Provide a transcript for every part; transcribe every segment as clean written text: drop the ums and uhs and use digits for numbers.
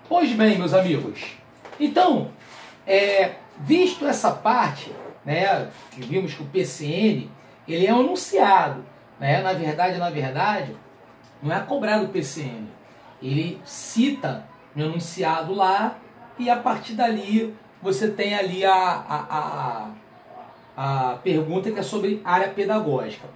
Pois bem, meus amigos, então, visto essa parte, né, que vimos que o PCN, ele é um enunciado, né, na verdade, não é cobrado o PCN, ele cita no enunciado lá e a partir dali você tem ali a pergunta que é sobre área pedagógica.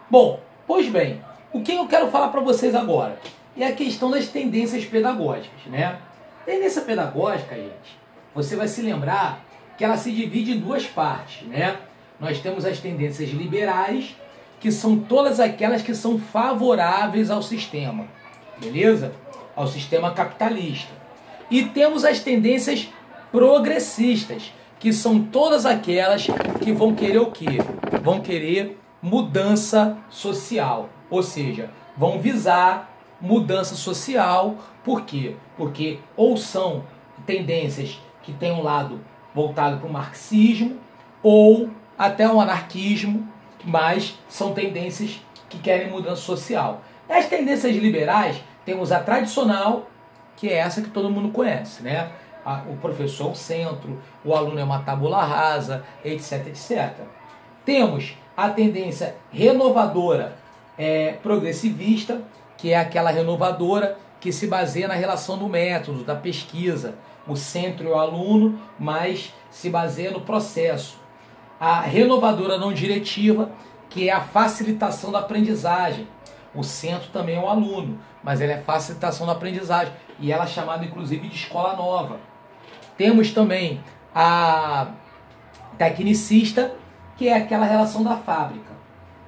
Bom, pois bem, o que eu quero falar para vocês agora é a questão das tendências pedagógicas, né? Tendência pedagógica, gente, você vai se lembrar que ela se divide em duas partes, né? Nós temos as tendências liberais, que são todas aquelas que são favoráveis ao sistema, beleza? Ao sistema capitalista. E temos as tendências progressistas, que são todas aquelas que vão querer o quê? Vão querer mudança social, ou seja, vão visar mudança social. Por quê? Porque ou são tendências que têm um lado voltado para o marxismo ou até o anarquismo, mas são tendências que querem mudança social. As tendências liberais, temos a tradicional, que é essa que todo mundo conhece, né? O professor ao centro, o aluno é uma tábula rasa, etc, etc. Temos a tendência renovadora progressivista, que é aquela renovadora que se baseia na relação do método, da pesquisa. O centro é o aluno, mas se baseia no processo. A renovadora não diretiva, que é a facilitação da aprendizagem. O centro também é o aluno, mas ela é facilitação da aprendizagem. E ela é chamada, inclusive, de escola nova. Temos também a tecnicista, que é aquela relação da fábrica,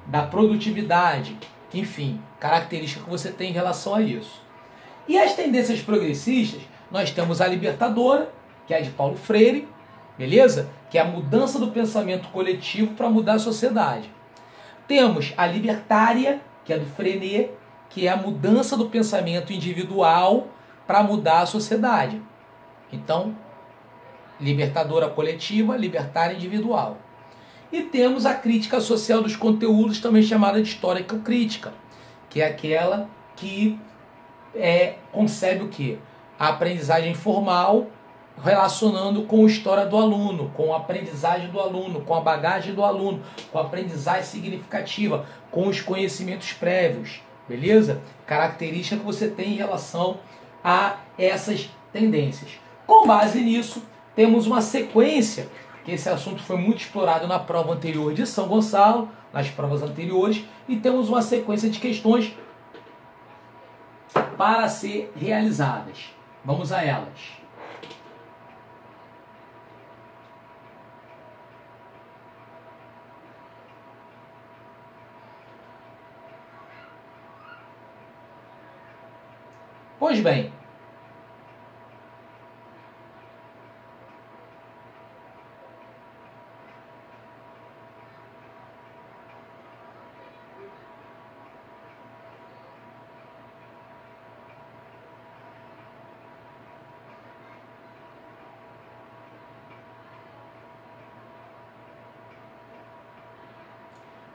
da produtividade, enfim, característica que você tem em relação a isso. E as tendências progressistas, nós temos a libertadora, que é a de Paulo Freire, beleza? Que é a mudança do pensamento coletivo para mudar a sociedade. Temos a libertária, que é do Freinet, que é a mudança do pensamento individual para mudar a sociedade. Então, libertadora coletiva, libertária individual. E temos a crítica social dos conteúdos, também chamada de histórico-crítica, que é aquela que concebe o quê? A aprendizagem formal relacionando com a história do aluno, com a aprendizagem do aluno, com a bagagem do aluno, com a aprendizagem significativa, com os conhecimentos prévios, beleza? Característica que você tem em relação a essas tendências. Com base nisso, temos uma sequência, que esse assunto foi muito explorado na prova anterior de São Gonçalo, nas provas anteriores, e temos uma sequência de questões para ser realizadas. Vamos a elas. Pois bem,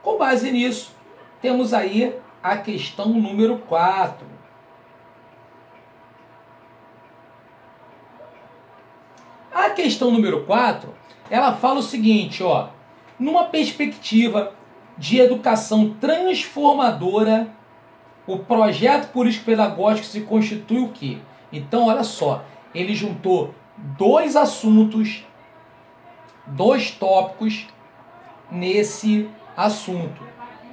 com base nisso, temos aí a questão número 4. A questão número 4, ela fala o seguinte, ó, numa perspectiva de educação transformadora, o projeto político-pedagógico se constitui o quê? Então, olha só, ele juntou dois assuntos, dois tópicos nesse assunto,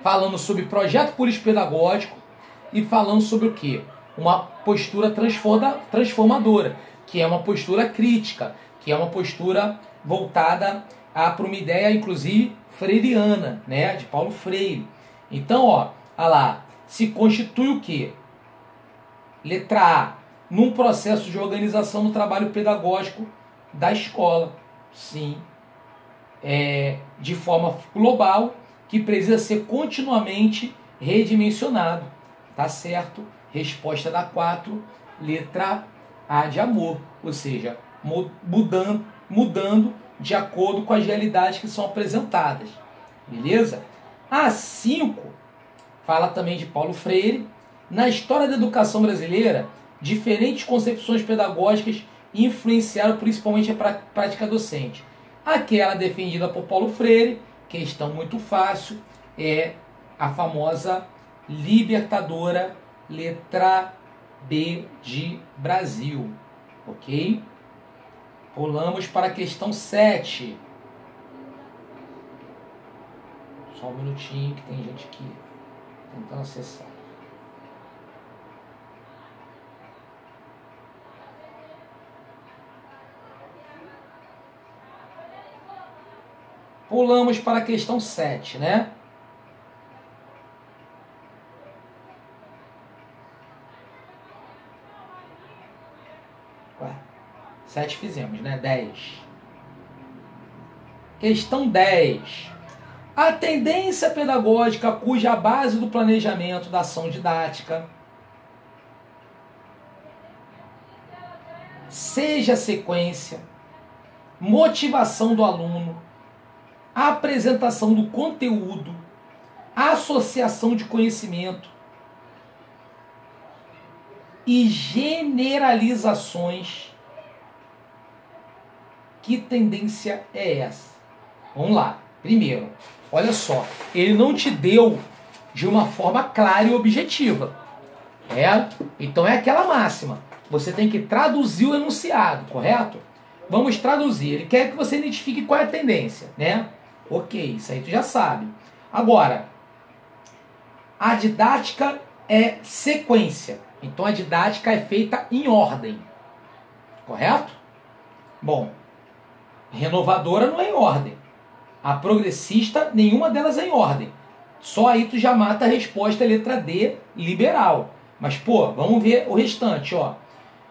falando sobre projeto político-pedagógico e falando sobre o quê? Uma postura transformadora, que é uma postura crítica, que é uma postura voltada para uma ideia, inclusive, freiriana, né, de Paulo Freire. Então, ó, olha lá, se constitui o quê? Letra A, num processo de organização do trabalho pedagógico da escola. Sim, de forma global, que precisa ser continuamente redimensionado. Tá certo? Resposta da 4, letra A de amor. Ou seja, mudando de acordo com as realidades que são apresentadas. Beleza? A 5 fala também de Paulo Freire. Na história da educação brasileira, diferentes concepções pedagógicas influenciaram principalmente a prática docente. Aquela defendida por Paulo Freire, questão muito fácil, é a famosa libertadora letra B de Brasil. Ok? Pulamos para a questão 7. Só um minutinho que tem gente aqui tentando acessar. Pulamos para a questão 7, né? Ué, 7 fizemos, né? 10. Questão 10. A tendência pedagógica cuja base do planejamento da ação didática seja a sequência, motivação do aluno, a apresentação do conteúdo, a associação de conhecimento e generalizações. Que tendência é essa? Vamos lá. Primeiro, olha só, ele não te deu de uma forma clara e objetiva. Então é aquela máxima. Você tem que traduzir o enunciado, correto? Vamos traduzir. Ele quer que você identifique qual é a tendência, né? Ok, isso aí tu já sabe. Agora, a didática é sequência. Então a didática é feita em ordem. Correto? Bom, renovadora não é em ordem. A progressista, nenhuma delas é em ordem. Só aí tu já mata a resposta letra D, liberal. Mas, pô, vamos ver o restante, ó.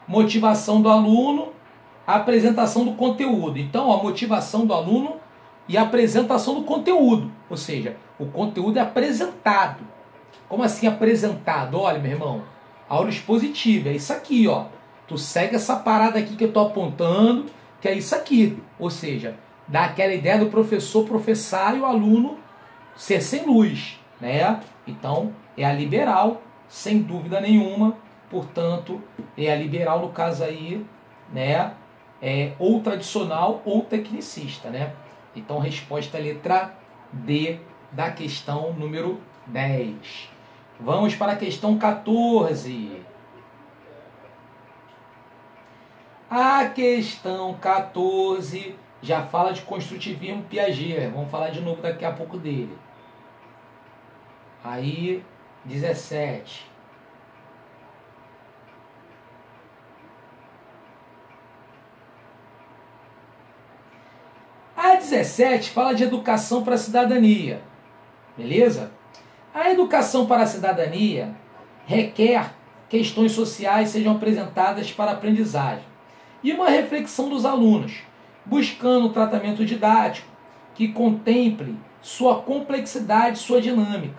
Motivação do aluno, apresentação do conteúdo. Então, ó, motivação do aluno e apresentação do conteúdo. Ou seja, o conteúdo é apresentado. Como assim apresentado? Olha, meu irmão, aula expositiva, é isso aqui, ó. Tu segue essa parada aqui que eu tô apontando, que é isso aqui. Ou seja, dá aquela ideia do professor professar e o aluno ser sem luz, né? Então, é a liberal, sem dúvida nenhuma. Portanto, é a liberal no caso aí, né? É ou tradicional ou tecnicista, né? Então, resposta letra D da questão número 10. Vamos para a questão 14. A questão 14 já fala de construtivismo Piaget. Vamos falar de novo daqui a pouco dele. Aí, 17. A 17 fala de educação para a cidadania. Beleza? A educação para a cidadania requer questões sociais sejam apresentadas para a aprendizagem e uma reflexão dos alunos, buscando um tratamento didático que contemple sua complexidade e sua dinâmica,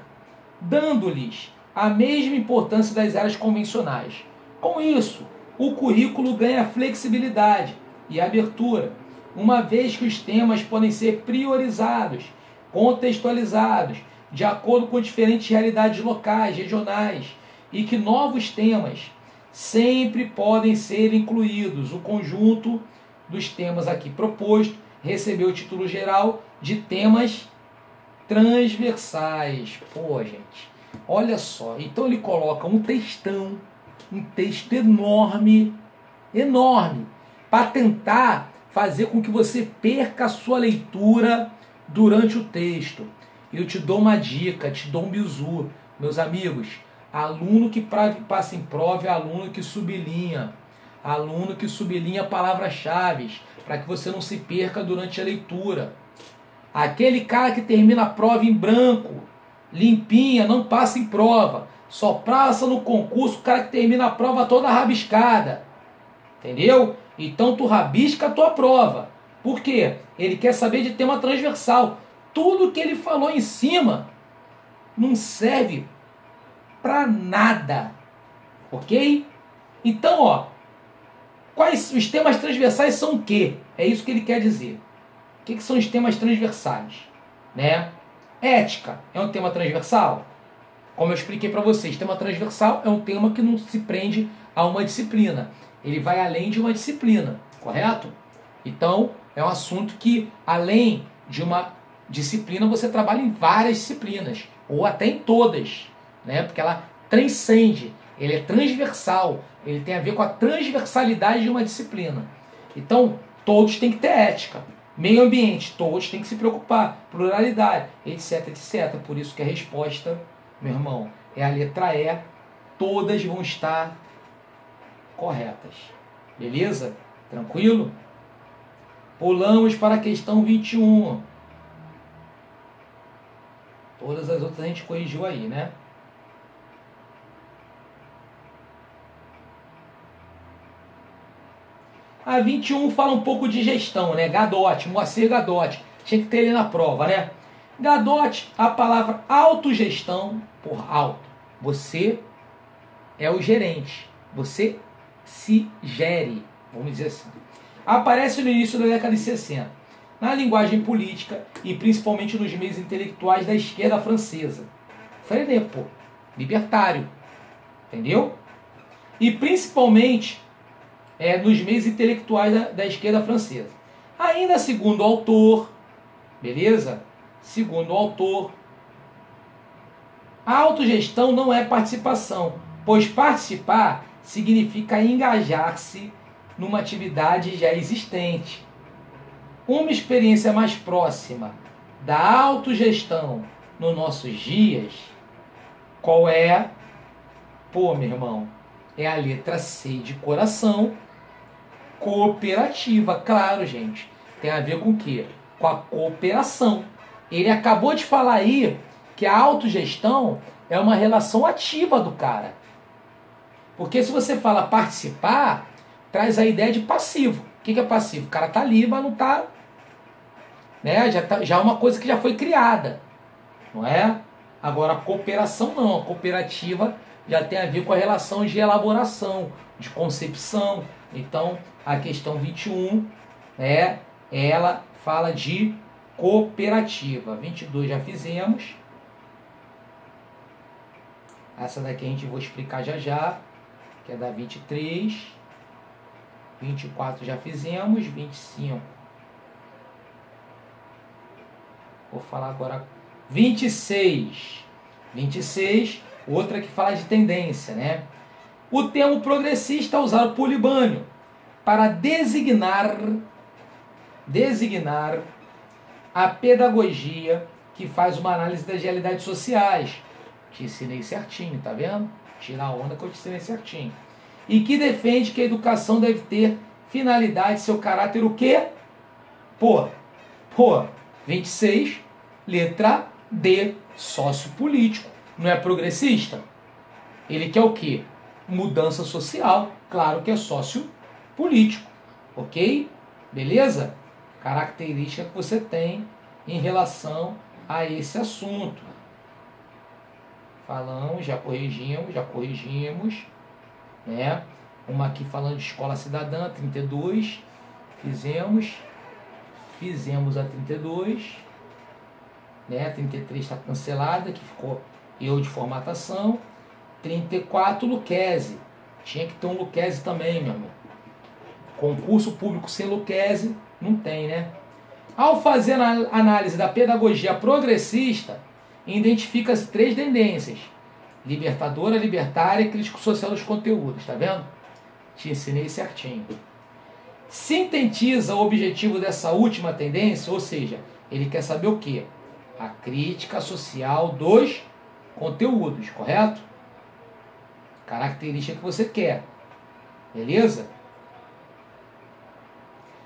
dando-lhes a mesma importância das áreas convencionais. Com isso, o currículo ganha flexibilidade e abertura, uma vez que os temas podem ser priorizados, contextualizados, de acordo com diferentes realidades locais, regionais, e que novos temas sempre podem ser incluídos. O conjunto dos temas aqui proposto recebeu o título geral de temas transversais. Pô, gente, olha só. Então ele coloca um textão, um texto enorme, para tentar fazer com que você perca a sua leitura durante o texto. Eu te dou uma dica, te dou um bizu, meus amigos. Aluno que passa em prova é aluno que sublinha. Aluno que sublinha palavras-chave, para que você não se perca durante a leitura. Aquele cara que termina a prova em branco, limpinha, não passa em prova. Só passa no concurso o cara que termina a prova toda rabiscada. Entendeu? Então tu rabisca a tua prova. Por quê? Ele quer saber de tema transversal. Tudo que ele falou em cima não serve para nada. Ok? Então, ó, quais os temas transversais são o quê? É isso que ele quer dizer. O que são os temas transversais? Né? Ética é um tema transversal? Como eu expliquei para vocês, tema transversal é um tema que não se prende a uma disciplina. Ele vai além de uma disciplina, correto? Então, é um assunto que, além de uma disciplina, você trabalha em várias disciplinas, ou até em todas, né? Porque ela transcende, ele é transversal, ele tem a ver com a transversalidade de uma disciplina. Então, todos têm que ter ética. Meio ambiente, todos têm que se preocupar. Pluralidade, etc, etc. Por isso que a resposta, meu irmão, é a letra E. Todas vão estar corretas. Beleza? Tranquilo? Pulamos para a questão 21. Todas as outras a gente corrigiu aí, né? A 21 fala um pouco de gestão, né? Gadotti, Moacir Gadotti. Tinha que ter ele na prova, né? Gadotti, a palavra autogestão, por auto. Você é o gerente. Você se gere, vamos dizer assim. Aparece no início da década de 60, na linguagem política e principalmente nos meios intelectuais da esquerda francesa. Freinet, pô, libertário, entendeu? E principalmente nos meios intelectuais da esquerda francesa. Ainda segundo o autor, beleza? Segundo o autor, a autogestão não é participação, pois participar significa engajar-se numa atividade já existente. Uma experiência mais próxima da autogestão nos nossos dias, qual é? Pô, meu irmão, é a letra C de coração, cooperativa. Claro, gente, tem a ver com o quê? Com a cooperação. Ele acabou de falar aí que a autogestão é uma relação ativa do cara. Porque se você fala participar, traz a ideia de passivo. O que é passivo? O cara tá ali, mas não tá, né? Já é uma coisa que já foi criada, não é? Agora a cooperação não, a cooperativa já tem a ver com a relação de elaboração, de concepção. Então a questão 21, né, ela fala de cooperativa. 22 já fizemos. Essa daqui a gente vou explicar já, que é da 23. 24 já fizemos. 25. Vou falar agora 26. 26, outra que fala de tendência, né? O termo progressista é usado por Libânio para designar a pedagogia que faz uma análise das realidades sociais. Te ensinei certinho, tá vendo? Tira a onda que eu te ensinei certinho. E que defende que a educação deve ter finalidade, seu caráter o quê? Pô, 26, letra D, sociopolítico. Não é progressista? Ele quer o quê? Mudança social. Claro que é sociopolítico. Ok? Beleza? Característica que você tem em relação a esse assunto. Falamos, já corrigimos, né? Uma aqui falando de escola cidadã, 32, fizemos a 32, né? 33 está cancelada, que ficou erro de formatação. 34, Lucchese, tinha que ter um Lucchese também, meu irmão. Concurso público sem Lucchese, não tem, né? Ao fazer a análise da pedagogia progressista, identifica-se 3 tendências: libertadora, libertária e crítico social dos conteúdos, tá vendo? Te ensinei certinho. Sintetiza o objetivo dessa última tendência, ou seja, ele quer saber o quê? A crítica social dos conteúdos, correto? Característica que você quer, beleza?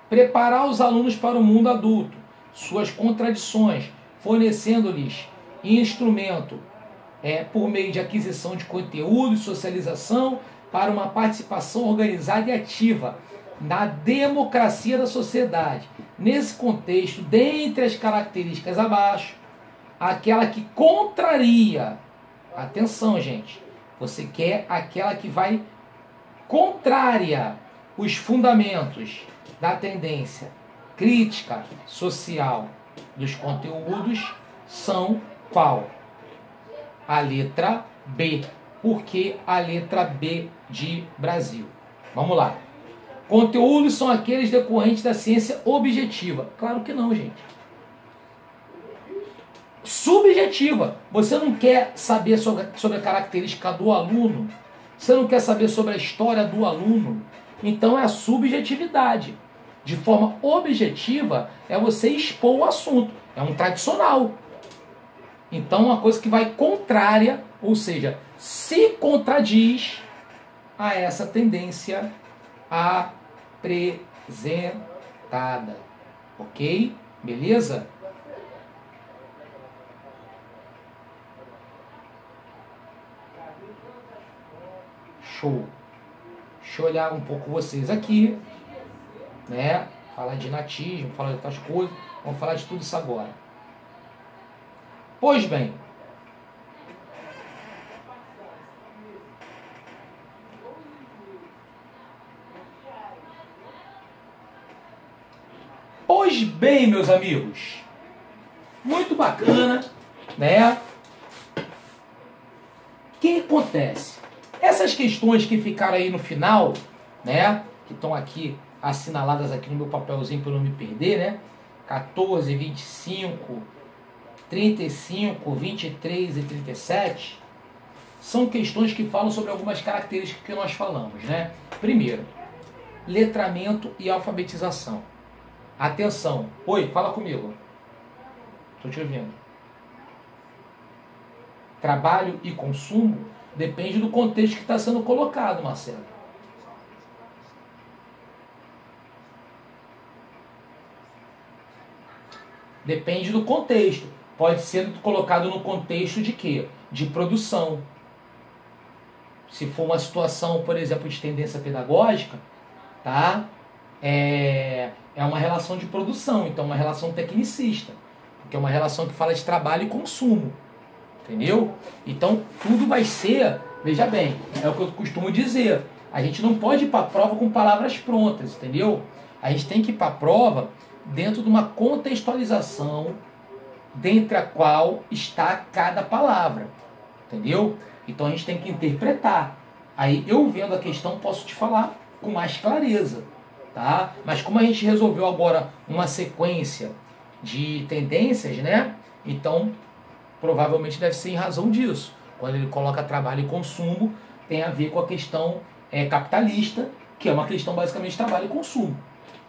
Preparar os alunos para o mundo adulto, suas contradições, fornecendo-lhes instrumento por meio de aquisição de conteúdo e socialização para uma participação organizada e ativa na democracia da sociedade. Nesse contexto, dentre as características abaixo, aquela que contraria, atenção, gente, você quer aquela que vai contrária os fundamentos da tendência crítica social dos conteúdos, são qual? A letra B, Por que a letra B de Brasil? Vamos lá. Conteúdos são aqueles decorrentes da ciência objetiva. Claro que não, gente. Subjetiva. Você não quer saber sobre a característica do aluno? Você não quer saber sobre a história do aluno? Então é a subjetividade. De forma objetiva, é você expor o assunto. É um tradicional. Então, uma coisa que vai contrária, ou seja, se contradiz a essa tendência apresentada. Ok? Beleza? Show. Deixa eu olhar um pouco vocês aqui, né? Falar de natismo, falar de outras coisas. Vamos falar de tudo isso agora. Pois bem, meus amigos, muito bacana, né? O que acontece? Essas questões que ficaram aí no final, né? Que estão aqui assinaladas aqui no meu papelzinho para eu não me perder, né? 14, 25, 35, 23 e 37 são questões que falam sobre algumas características que nós falamos, né? Primeiro, letramento e alfabetização. Atenção. Oi, fala comigo. Estou te ouvindo. Trabalho e consumo depende do contexto que está sendo colocado, Marcelo. Depende do contexto. Pode ser colocado no contexto de quê? De produção. Se for uma situação, por exemplo, de tendência pedagógica, tá? É uma relação de produção, então uma relação tecnicista, porque é uma relação que fala de trabalho e consumo, entendeu? Então tudo vai ser, veja bem, é o que eu costumo dizer, a gente não pode ir para a prova com palavras prontas, entendeu? A gente tem que ir para a prova dentro de uma contextualização dentre a qual está cada palavra, entendeu? Então a gente tem que interpretar. Aí eu vendo a questão posso te falar com mais clareza, tá? Mas como a gente resolveu agora uma sequência de tendências, né? Então provavelmente deve ser em razão disso. Quando ele coloca trabalho e consumo, tem a ver com a questão capitalista, que é uma questão basicamente de trabalho e consumo,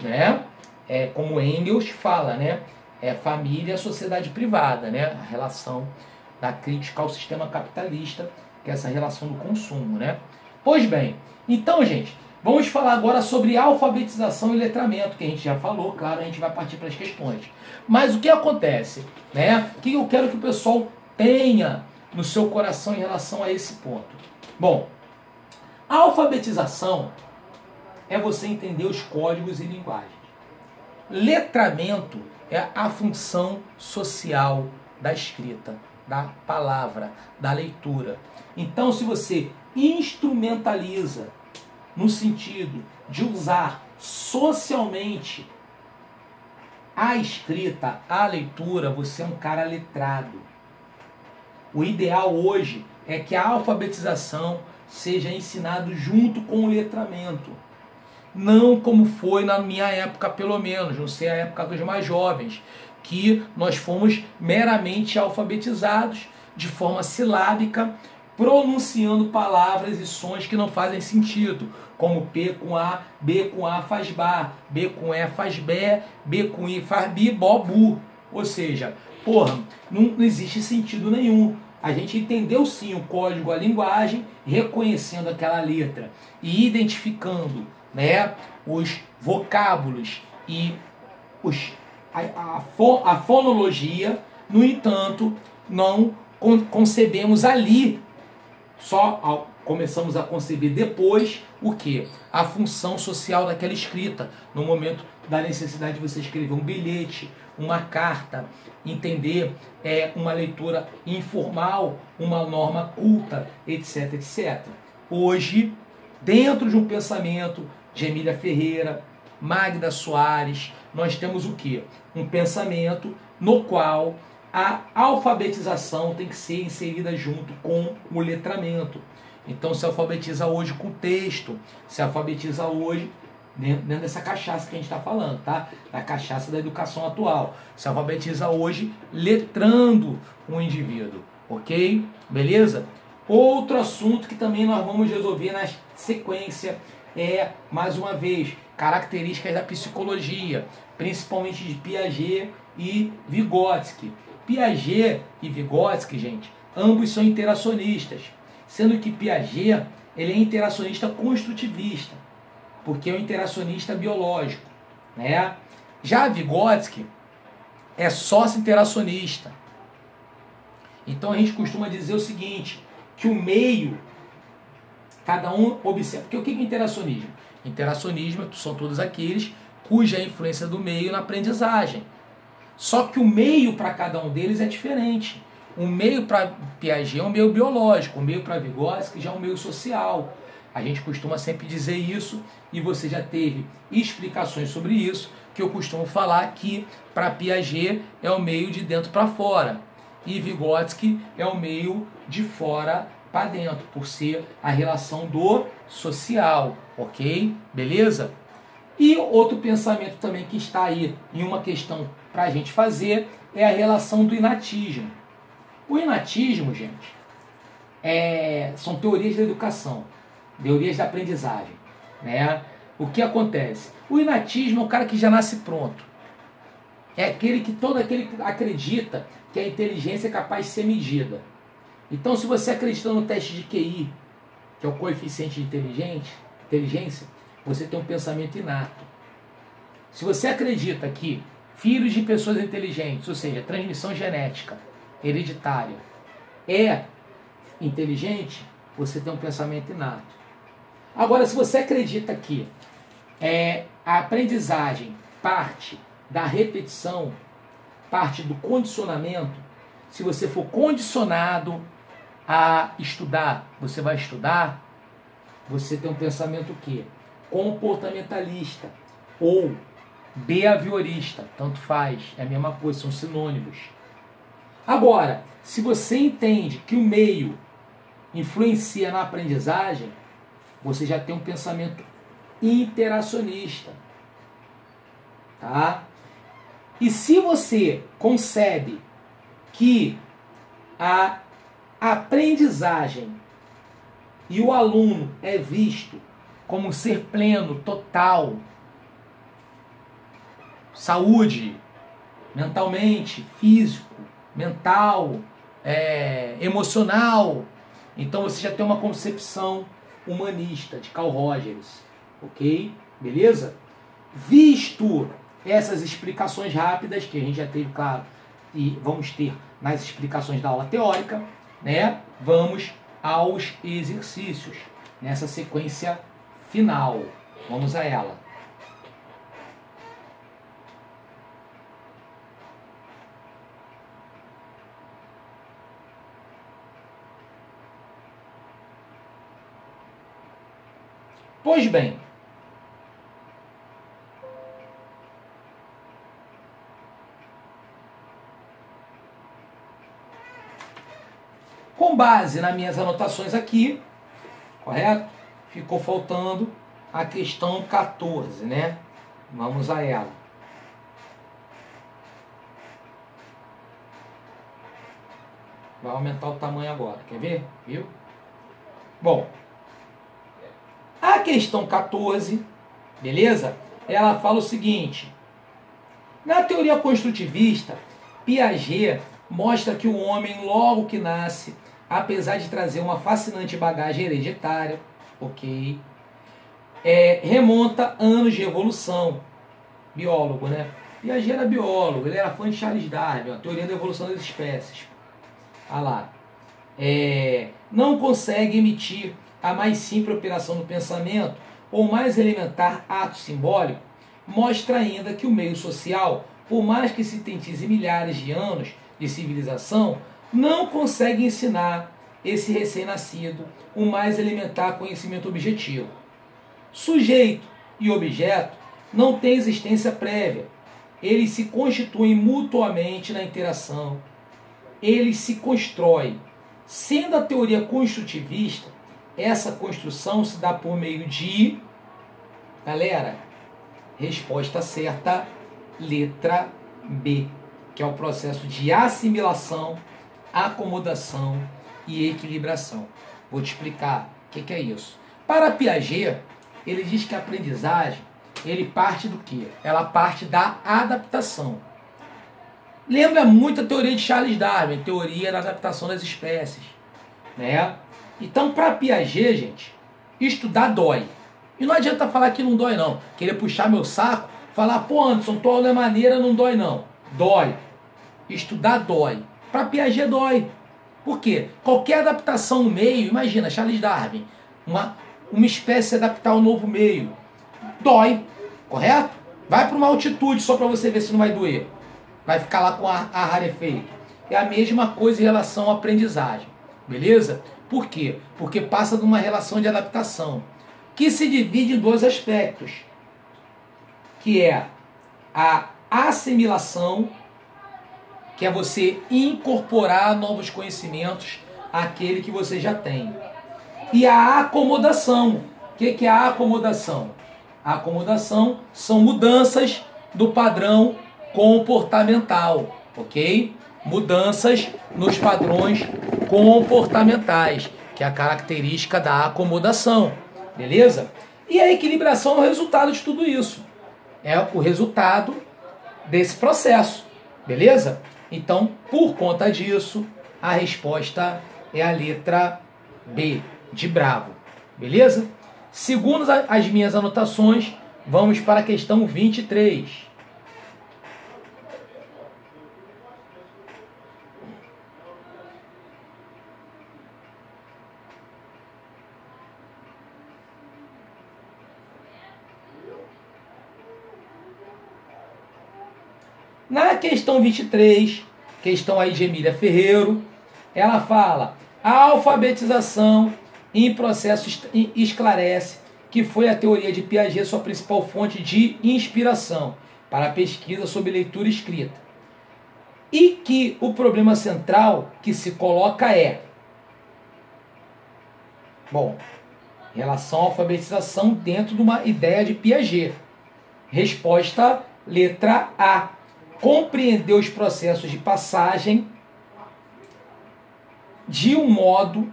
né? Como Engels fala, né? Família e sociedade privada, né? A relação da crítica ao sistema capitalista, que é essa relação do consumo, né? Pois bem, então, gente, vamos falar agora sobre alfabetização e letramento, que a gente já falou, claro, a gente vai partir para as questões. Mas o que acontece, né? O que eu quero que o pessoal tenha no seu coração em relação a esse ponto? Bom, a alfabetização é você entender os códigos e linguagens. Letramento é a função social da escrita, da palavra, da leitura. Então, se você instrumentaliza no sentido de usar socialmente a escrita, a leitura, você é um cara letrado. O ideal hoje é que a alfabetização seja ensinado junto com o letramento. Não como foi na minha época, pelo menos, não sei a época dos mais jovens, que nós fomos meramente alfabetizados de forma silábica, pronunciando palavras e sons que não fazem sentido, como P com A, B com A faz Bá, B com E faz Bé, B com I faz Bi, Bó, Bu. Ou seja, porra, não existe sentido nenhum. A gente entendeu sim o código, a linguagem, reconhecendo aquela letra e identificando, né, os vocábulos e a fonologia. No entanto, não concebemos ali, só começamos a conceber depois o que? A função social daquela escrita, no momento da necessidade de você escrever um bilhete, uma carta, entender uma leitura informal, uma norma culta, etc, etc. Hoje, dentro de um pensamento de Emília Ferreira, Magda Soares, nós temos o quê? Um pensamento no qual a alfabetização tem que ser inserida junto com o letramento. Então se alfabetiza hoje com texto, se alfabetiza hoje dentro dessa cachaça que a gente está falando, tá? Da cachaça da educação atual. Se alfabetiza hoje letrando um indivíduo, ok? Beleza? Outro assunto que também nós vamos resolver na sequência é, mais uma vez, características da psicologia, principalmente de Piaget e Vygotsky. Piaget e Vygotsky, gente, ambos são interacionistas, sendo que Piaget ele é interacionista construtivista, porque é um interacionista biológico, né? Já Vygotsky é sócio-interacionista. Então a gente costuma dizer o seguinte, que o meio, cada um observa. Porque o que é interacionismo? Interacionismo são todos aqueles cuja influência do meio na aprendizagem. Só que o meio para cada um deles é diferente. O meio para Piaget é um meio biológico, o meio para Vygotsky já é um meio social. A gente costuma sempre dizer isso, e você já teve explicações sobre isso, que eu costumo falar que para Piaget é o meio de dentro para fora, e Vygotsky é o meio de fora para dentro, por ser a relação do social, ok? Beleza? E outro pensamento também que está aí em uma questão para a gente fazer é a relação do inatismo. O inatismo, gente, são teorias da educação, teorias da aprendizagem, né? O que acontece? O inatismo é o cara que já nasce pronto. É aquele que todo aquele acredita que a inteligência é capaz de ser medida. Então, se você acredita no teste de QI, que é o coeficiente de inteligência, você tem um pensamento inato. Se você acredita que filhos de pessoas inteligentes, ou seja, transmissão genética, hereditária, é inteligente, você tem um pensamento inato. Agora, se você acredita que a aprendizagem parte da repetição, parte do condicionamento, se você for condicionado a estudar, você vai estudar, você tem um pensamento o quê? Comportamentalista ou behaviorista, tanto faz, é a mesma coisa, são sinônimos. Agora, se você entende que o meio influencia na aprendizagem, você já tem um pensamento interacionista, tá? E se você concebe que a aprendizagem e o aluno é visto como um ser pleno, total, saúde, mentalmente, físico, mental, emocional, então você já tem uma concepção humanista de Carl Rogers, ok? Beleza? Visto essas explicações rápidas, que a gente já teve, claro, e vamos ter nas explicações da aula teórica, né? Vamos aos exercícios, nessa sequência final. Vamos a ela. Pois bem, com base nas minhas anotações aqui, correto? Ficou faltando a questão 14, né? Vamos a ela. Vai aumentar o tamanho agora, quer ver? Viu? Bom, a questão 14, beleza? Ela fala o seguinte: na teoria construtivista, Piaget mostra que o homem, logo que nasce, apesar de trazer uma fascinante bagagem hereditária, ok, remonta anos de evolução. Biólogo, né? Piaget era biólogo, ele era fã de Charles Darwin, a teoria da evolução das espécies. Ah lá. Não consegue emitir a mais simples operação do pensamento ou mais elementar ato simbólico, mostra ainda que o meio social, por mais que sintetize milhares de anos de civilização, não consegue ensinar esse recém-nascido o mais elementar conhecimento objetivo. Sujeito e objeto não têm existência prévia. Eles se constituem mutuamente na interação. Eles se constroem. Sendo a teoria construtivista essa construção se dá por meio de, galera, resposta certa, letra B, que é o processo de assimilação, acomodação e equilibração. Vou te explicar o que é isso. Para Piaget, ele diz que a aprendizagem, ele parte do quê? Ela parte da adaptação. Lembra muito a teoria de Charles Darwin, teoria da adaptação das espécies, né? Então, para Piaget, gente, estudar dói. E não adianta falar que não dói, não. Querer puxar meu saco, falar, pô, Anderson, tua aula é maneira, não dói, não. Dói. Estudar dói. Para Piaget, dói. Por quê? Qualquer adaptação no meio, imagina, Charles Darwin, uma espécie se adaptar ao novo meio. Dói, correto? Vai para uma altitude só para você ver se não vai doer. Vai ficar lá com ar rarefeito. É a mesma coisa em relação à aprendizagem. Beleza? Por quê? Porque passa de uma relação de adaptação, que se divide em dois aspectos, que é a assimilação, que é você incorporar novos conhecimentos àquele que você já tem, e a acomodação. O que é a acomodação? A acomodação são mudanças do padrão comportamental, ok? Mudanças nos padrões comportamentais, que é a característica da acomodação, beleza? E a equilibração é o resultado de tudo isso. É o resultado desse processo, beleza? Então, por conta disso, a resposta é a letra B, de bravo, beleza? Segundo as minhas anotações, vamos para a questão 23. Na questão 23, questão aí de Emília Ferreiro, ela fala: a alfabetização em processo esclarece que foi a teoria de Piaget sua principal fonte de inspiração para a pesquisa sobre leitura e escrita. E que o problema central que se coloca é... Bom, em relação à alfabetização dentro de uma ideia de Piaget. Resposta, letra A. Compreender os processos de passagem de um modo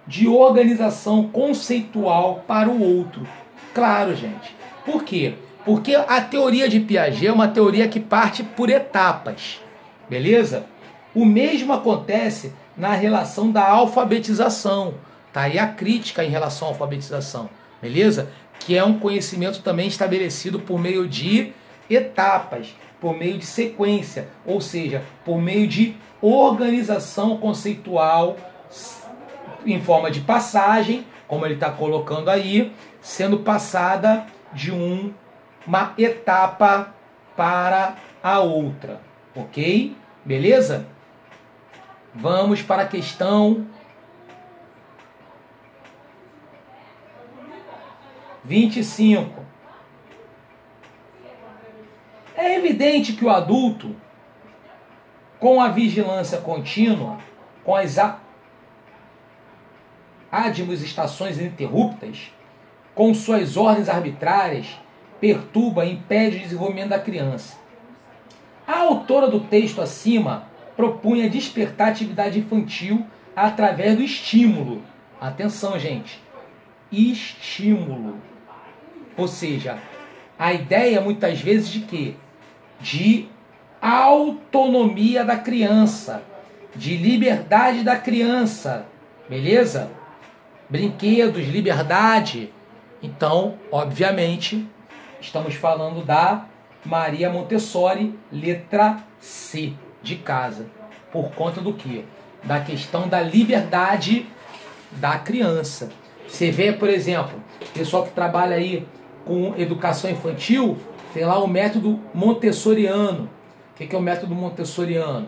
de organização conceitual para o outro. Claro, gente. Por quê? Porque a teoria de Piaget é uma teoria que parte por etapas. Beleza? O mesmo acontece na relação da alfabetização. Tá aí a crítica em relação à alfabetização. Beleza? Que é um conhecimento também estabelecido por meio de etapas, por meio de sequência, ou seja, por meio de organização conceitual em forma de passagem, como ele está colocando aí, sendo passada de uma etapa para a outra. Ok? Beleza? Vamos para a questão 25. É evidente que o adulto, com a vigilância contínua, com as admoestações ininterruptas, com suas ordens arbitrárias, perturba e impede o desenvolvimento da criança. A autora do texto acima propunha despertar a atividade infantil através do estímulo. Atenção, gente. Estímulo. Ou seja, a ideia muitas vezes de quê? De autonomia da criança, de liberdade da criança, beleza? Brinquedos, liberdade. Então, obviamente, estamos falando da Maria Montessori, letra C, de casa. Por conta do quê? Da questão da liberdade da criança. Você vê, por exemplo, pessoal que trabalha aí com educação infantil, tem lá o método montessoriano. O que é o método montessoriano?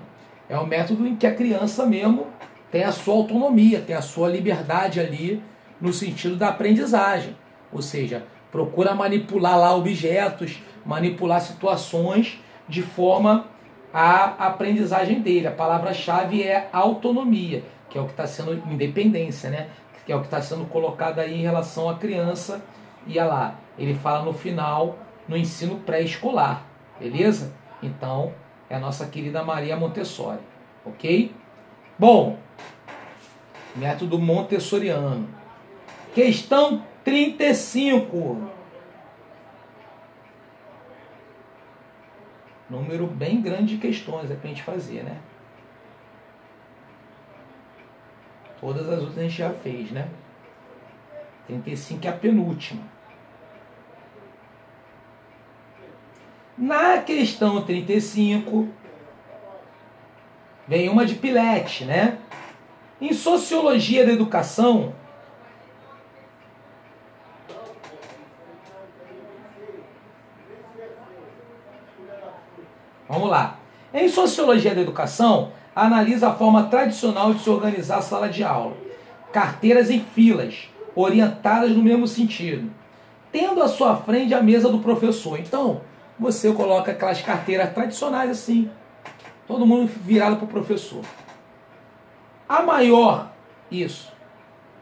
É o método em que a criança mesmo tem a sua autonomia, tem a sua liberdade ali no sentido da aprendizagem. Ou seja, procura manipular lá objetos, manipular situações de forma à aprendizagem dele. A palavra-chave é autonomia, que é o que está sendo independência, né? Que que é o que está sendo colocado aí em relação à criança. E olha lá, ele fala no final, no ensino pré-escolar, beleza? Então, é a nossa querida Maria Montessori, ok? Bom, método montessoriano. Questão 35. Número bem grande de questões é pra gente fazer, né? Todas as outras a gente já fez, né? 35 é a penúltima. Na questão 35, vem uma de Pilete, né? Em Sociologia da Educação, vamos lá. Em Sociologia da Educação, analisa a forma tradicional de se organizar a sala de aula. Carteiras em filas, orientadas no mesmo sentido, tendo à sua frente a mesa do professor. Então, você coloca aquelas carteiras tradicionais assim, todo mundo virado para o professor. A maior, isso,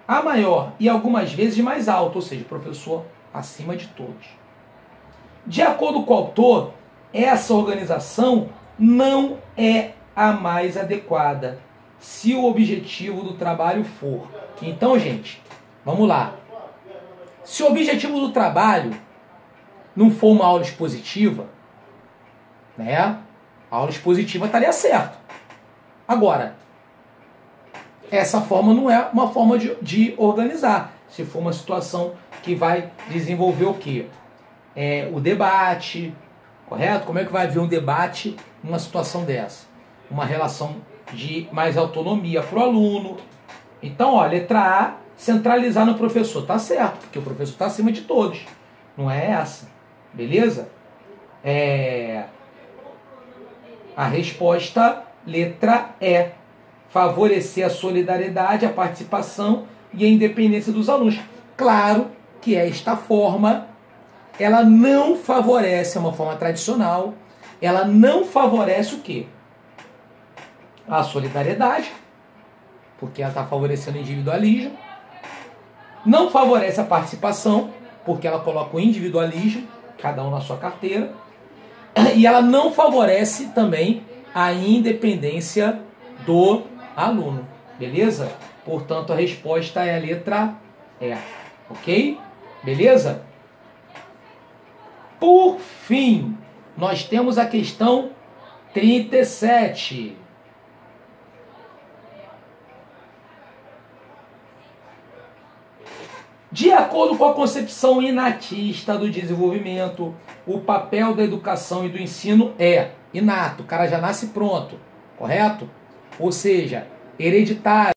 a maior e algumas vezes mais alta, ou seja, o professor acima de todos. De acordo com o autor, essa organização não é a mais adequada, se o objetivo do trabalho for. Então, gente, vamos lá. Se o objetivo do trabalho não for uma aula expositiva, né? A aula expositiva estaria certo. Agora, essa forma não é uma forma de organizar. Se for uma situação que vai desenvolver o quê? O debate, correto? Como é que vai haver um debate numa situação dessa? Uma relação de mais autonomia para o aluno. Então, ó, letra A, centralizar no professor. Tá certo, porque o professor está acima de todos. Não é essa. Beleza? A resposta, letra E. Favorecer a solidariedade, a participação e a independência dos alunos. Claro que esta forma, ela não favorece, é uma forma tradicional, ela não favorece o quê? A solidariedade, porque ela está favorecendo o individualismo. Não favorece a participação, porque ela coloca o individualismo, cada um na sua carteira. E ela não favorece também a independência do aluno, beleza? Portanto, a resposta é a letra E, ok? Beleza? Por fim, nós temos a questão 37. De acordo com a concepção inatista do desenvolvimento, o papel da educação e do ensino é inato, o cara já nasce pronto, correto? Ou seja, hereditário.